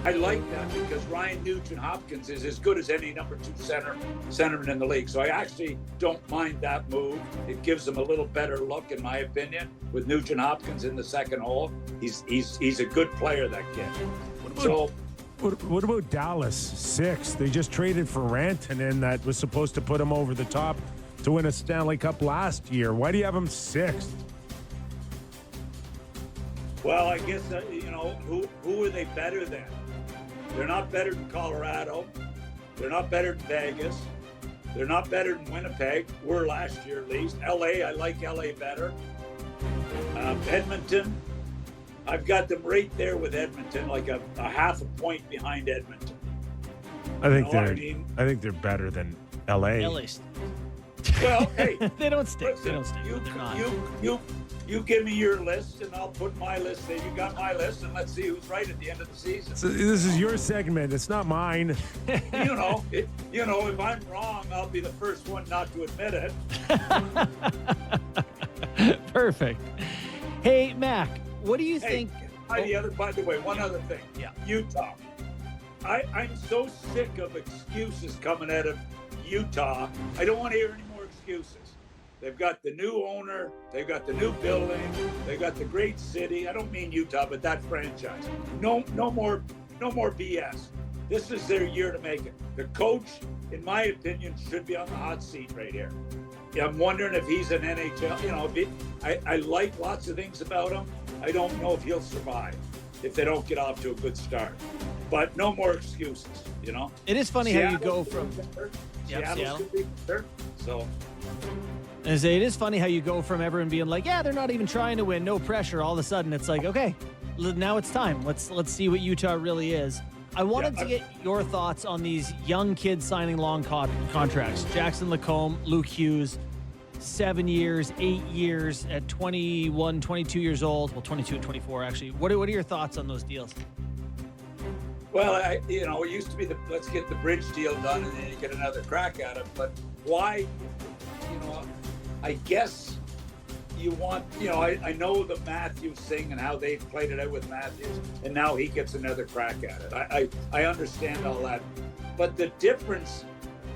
I like that because Ryan Nugent-Hopkins is as good as any number 2 centerman in the league. So I actually don't mind that move. It gives them a little better look, in my opinion, with Nugent-Hopkins in the second hole. He's a good player, that kid. What about Dallas? 6. They just traded for Rantanen that was supposed to put him over the top to win a Stanley Cup last year. Why do you have him 6th? Well, I guess, who are they better than? They're not better than Colorado. They're not better than Vegas. They're not better than Winnipeg. Were last year, at least. LA, I like LA better. Edmonton, I've got them right there with Edmonton, like a half a point behind Edmonton. I think they're better than LA. LA's. Well, hey, they don't stink. Listen, They don't stink. They're not. You give me your list, and I'll put my list there. You got my list, and let's see who's right at the end of the season. So this is your segment. It's not mine. If I'm wrong, I'll be the first one not to admit it. Perfect. Hey, Mac, what do you think? By the way, one other thing. Yeah. Utah. I'm so sick of excuses coming out of Utah. I don't want to hear any more excuses. They've got the new owner. They've got the new building. They've got the great city. I don't mean Utah, but that franchise. No more BS. This is their year to make it. The coach, in my opinion, should be on the hot seat right here. I'm wondering if he's an NHL. I like lots of things about him. I don't know if he'll survive if they don't get off to a good start. But no more excuses, It is funny how you go from Seattle. So. It is funny how you go from everyone being like, yeah, they're not even trying to win, no pressure. All of a sudden, it's like, okay, now it's time. Let's see what Utah really is. I wanted to get your thoughts on these young kids signing long contracts. Jackson Lacombe, Luke Hughes, 7 years, 8 years at 21, 22 years old. Well, 22 and 24, actually. What are your thoughts on those deals? Well, it used to be let's get the bridge deal done and then you get another crack at it. But why, I guess you want, I know the Matthews thing and how they've played it out with Matthews, and now he gets another crack at it. I understand all that. But the difference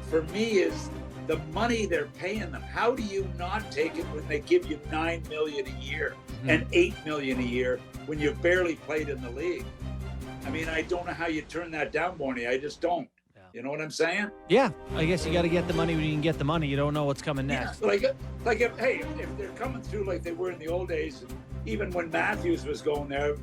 for me is the money they're paying them. How do you not take it when they give you $9 million a year and $8 million a year when you've barely played in the league? I mean, I don't know how you turn that down, Borny. I just don't. Yeah. You know what I'm saying? Yeah. I guess you got to get the money when you can get the money. You don't know what's coming next. Yeah, if they're coming through like they were in the old days, even when Matthews was going there,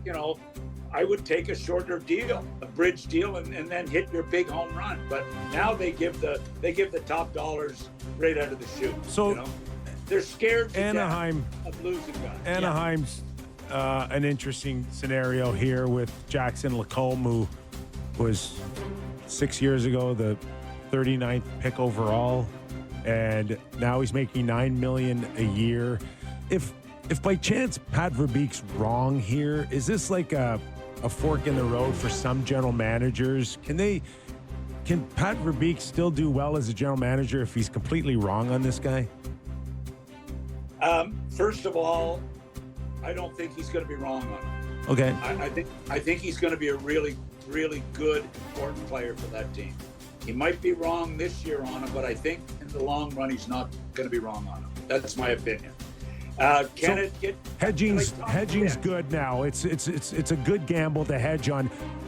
I would take a shorter deal, a bridge deal, and then hit your big home run. But now they give the top dollars right out of the chute. So they're scared to Anaheim death of losing guys. Anaheim's an interesting scenario here with Jackson Lacombe, who was 6 years ago the 39th pick overall, and now he's making $9 million a year. If by chance Pat Verbeek's wrong here, is this like a fork in the road for some general managers? Can Pat Verbeek still do well as a general manager if he's completely wrong on this guy? First of all, I don't think he's going to be wrong on him. Okay. I think he's going to be a really, really good, important player for that team. He might be wrong this year on him, but I think in the long run he's not going to be wrong on him. That's my opinion. Hedging's good now. It's a good gamble to hedge on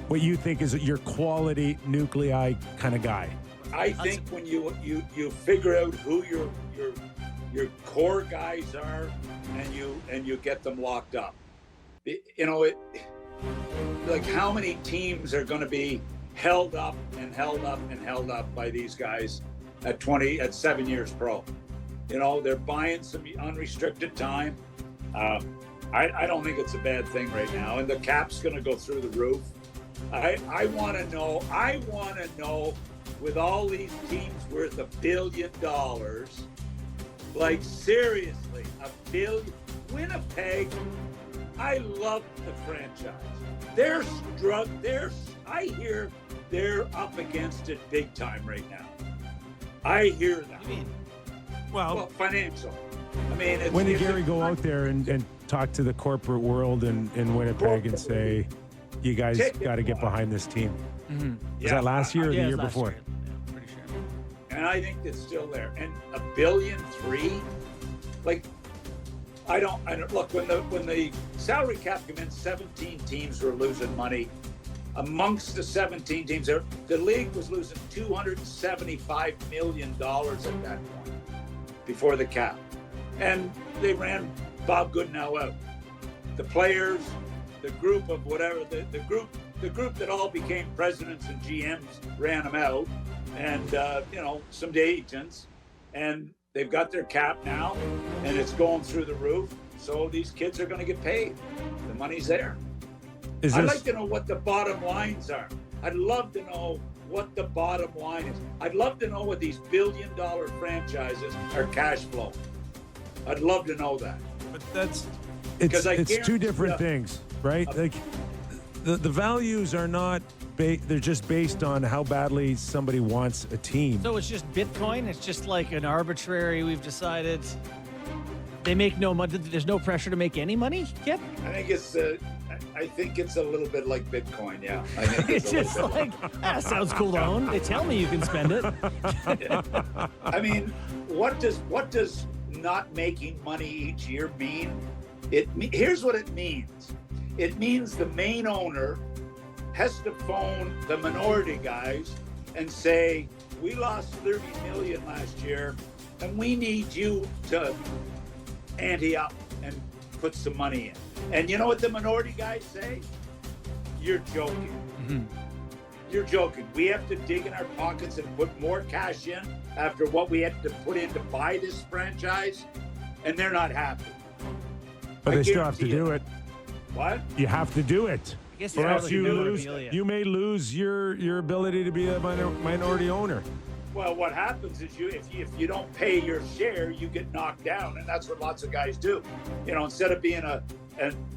what you think is your quality nuclei kind of guy. I think when you figure out who your core guys are and you get them locked up. Like how many teams are going to be held up by these guys at 7 years pro? They're buying some unrestricted time. I don't think it's a bad thing right now, and the cap's going to go through the roof. I want to know with all these teams worth $1 billion, like seriously, $1 billion. Winnipeg, I love the franchise. I hear they're up against it big time right now. I hear that. You mean? Well, financial. I mean, when did Gary go out there and talk to the corporate world in Winnipeg and say, you guys Ticket got to get wise. behind this team. Mm-hmm. Was that last year or Yeah, the it year was last before? year. Yeah, pretty sure. And I think it's still there. And $1.3 billion, like I don't look when the salary cap came in, 17 teams were losing money. Amongst the 17 teams, the league was losing $275 million at that point before the cap, and they ran Bob Goodenow out. The players, the group of whatever, the group that all became presidents and GMs ran them out, and some agents, and they've got their cap now, and it's going through the roof. So these kids are going to get paid. The money's there. I'd like to know what the bottom lines are. I'd love to know what the bottom line is. I'd love to know what these billion-dollar franchises are cash flow. I'd love to know that. But it's two different things, right? Like the values are not they're just based on how badly somebody wants a team. So it's just Bitcoin. It's just like an arbitrary. We've decided they make no money. There's no pressure to make any money. Kip? I think it's a little bit like Bitcoin. Yeah, I think It's just like sounds cool to own. They tell me you can spend it. I mean, what does not making money each year mean? Here's what it means. It means the main owner has to phone the minority guys and say, we lost $30 million last year, and we need you to ante up and put some money in. And you know what the minority guys say? You're joking. Mm-hmm. You're joking. We have to dig in our pockets and put more cash in after what we had to put in to buy this franchise, and they're not happy. But they still have to do it. What? You have to do it. I guess Or else you you may lose your ability to be a minority owner. Well, what happens is if you don't pay your share, you get knocked down, and that's what lots of guys do. Instead of being a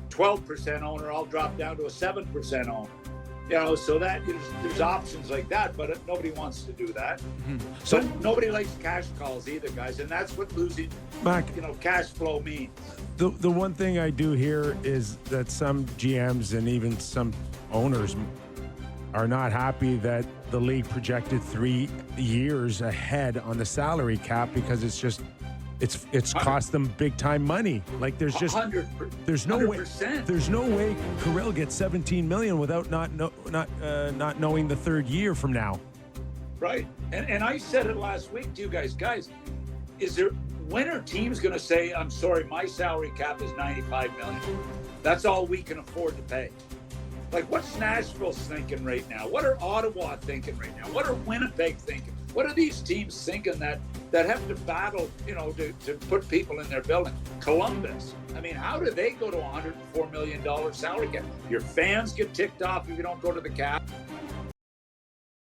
12% owner, I'll drop down to a 7% owner. So that there's options like that, but nobody wants to do that. Mm-hmm. So nobody likes cash calls either, guys, and that's what losing, Mac, cash flow means. The one thing I do hear is that some GMs and even some owners are not happy that the league projected 3 years ahead on the salary cap because it's cost them big time money. Like there's no 100%. There's no way Kirill gets $17 million without not knowing the third year from now. Right. And I said it last week to you guys, when are teams going to say, I'm sorry, my salary cap is $95 million. That's all we can afford to pay. Like, what's Nashville thinking right now? What are Ottawa thinking right now? What are Winnipeg thinking? What are these teams thinking that have to battle, to put people in their building? Columbus. I mean, how do they go to $104 million salary cap? Your fans get ticked off if you don't go to the cap.